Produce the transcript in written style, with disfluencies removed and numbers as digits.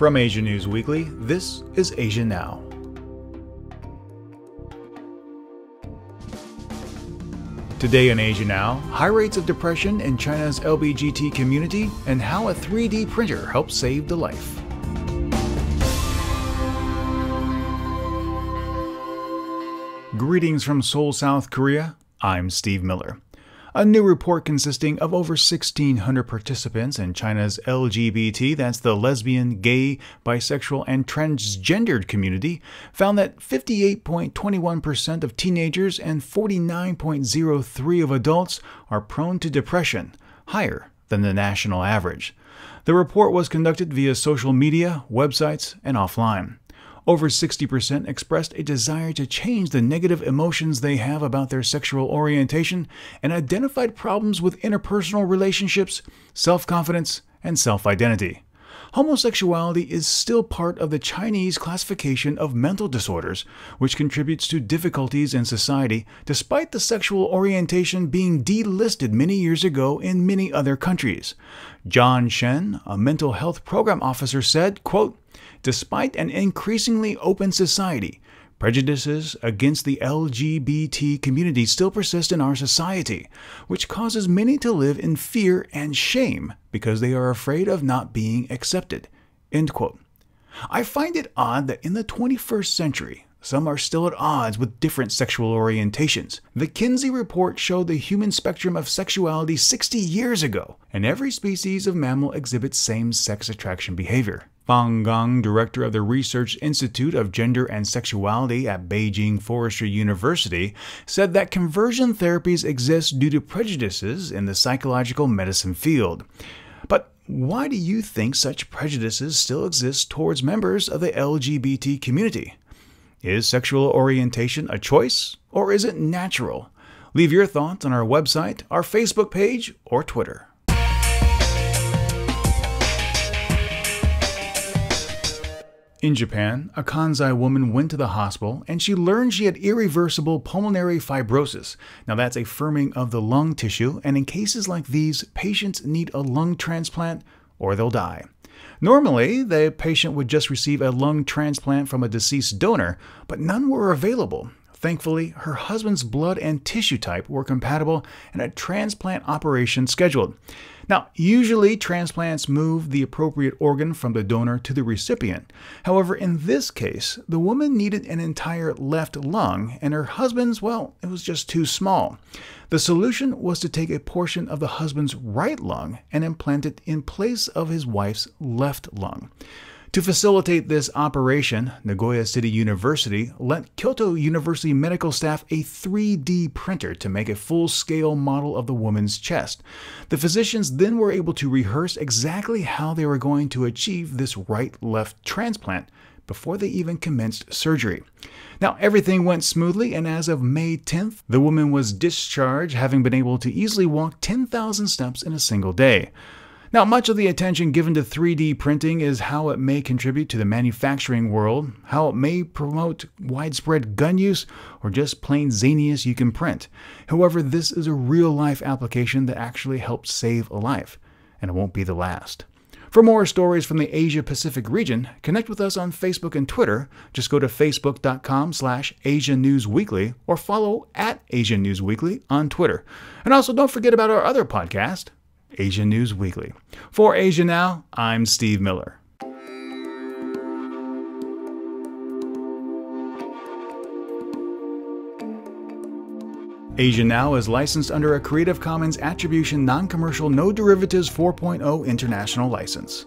From Asia News Weekly, this is Asia Now. Today in Asia Now, high rates of depression in China's LGBT community and how a 3D printer helps save the life. Greetings from Seoul, South Korea. I'm Steve Miller. A new report consisting of over 1,600 participants in China's LGBT, that's the lesbian, gay, bisexual, and transgendered community, found that 58.21% of teenagers and 49.03% of adults are prone to depression, higher than the national average. The report was conducted via social media, websites, and offline. Over 60% expressed a desire to change the negative emotions they have about their sexual orientation and identified problems with interpersonal relationships, self-confidence, and self-identity. Homosexuality is still part of the Chinese classification of mental disorders, which contributes to difficulties in society despite the sexual orientation being delisted many years ago in many other countries. John Shen, a mental health program officer, said, quote, "Despite an increasingly open society, prejudices against the LGBT community still persist in our society, which causes many to live in fear and shame because they are afraid of not being accepted." End quote. I find it odd that in the 21st century, some are still at odds with different sexual orientations. The Kinsey report showed the human spectrum of sexuality 60 years ago, and every species of mammal exhibits same-sex attraction behavior. Fang Gong, director of the Research Institute of Gender and Sexuality at Beijing Forestry University, said that conversion therapies exist due to prejudices in the psychological medicine field. But why do you think such prejudices still exist towards members of the LGBT community? Is sexual orientation a choice, or is it natural? Leave your thoughts on our website, our Facebook page, or Twitter. In Japan, a Kansai woman went to the hospital and she learned she had irreversible pulmonary fibrosis. Now that's a firming of the lung tissue, and in cases like these, patients need a lung transplant or they'll die. Normally, the patient would just receive a lung transplant from a deceased donor, but none were available. Thankfully, her husband's blood and tissue type were compatible and a transplant operation scheduled. Now, usually transplants move the appropriate organ from the donor to the recipient. However, in this case, the woman needed an entire left lung, and her husband's, well, it was just too small. The solution was to take a portion of the husband's right lung and implant it in place of his wife's left lung. To facilitate this operation, Nagoya City University lent Kyoto University medical staff a 3D printer to make a full-scale model of the woman's chest. The physicians then were able to rehearse exactly how they were going to achieve this right-left transplant before they even commenced surgery. Now, everything went smoothly, and as of May 10th, the woman was discharged, having been able to easily walk 10,000 steps in a single day. Now, much of the attention given to 3D printing is how it may contribute to the manufacturing world, how it may promote widespread gun use, or just plain zaniness you can print. However, this is a real-life application that actually helps save a life, and it won't be the last. For more stories from the Asia-Pacific region, connect with us on Facebook and Twitter. Just go to facebook.com/AsiaNewsWeekly or follow @AsiaNewsWeekly on Twitter. And also don't forget about our other podcast, Asia News Weekly. For Asia Now, I'm Steve Miller. Asia Now is licensed under a Creative Commons Attribution Non-Commercial No Derivatives 4.0 International License.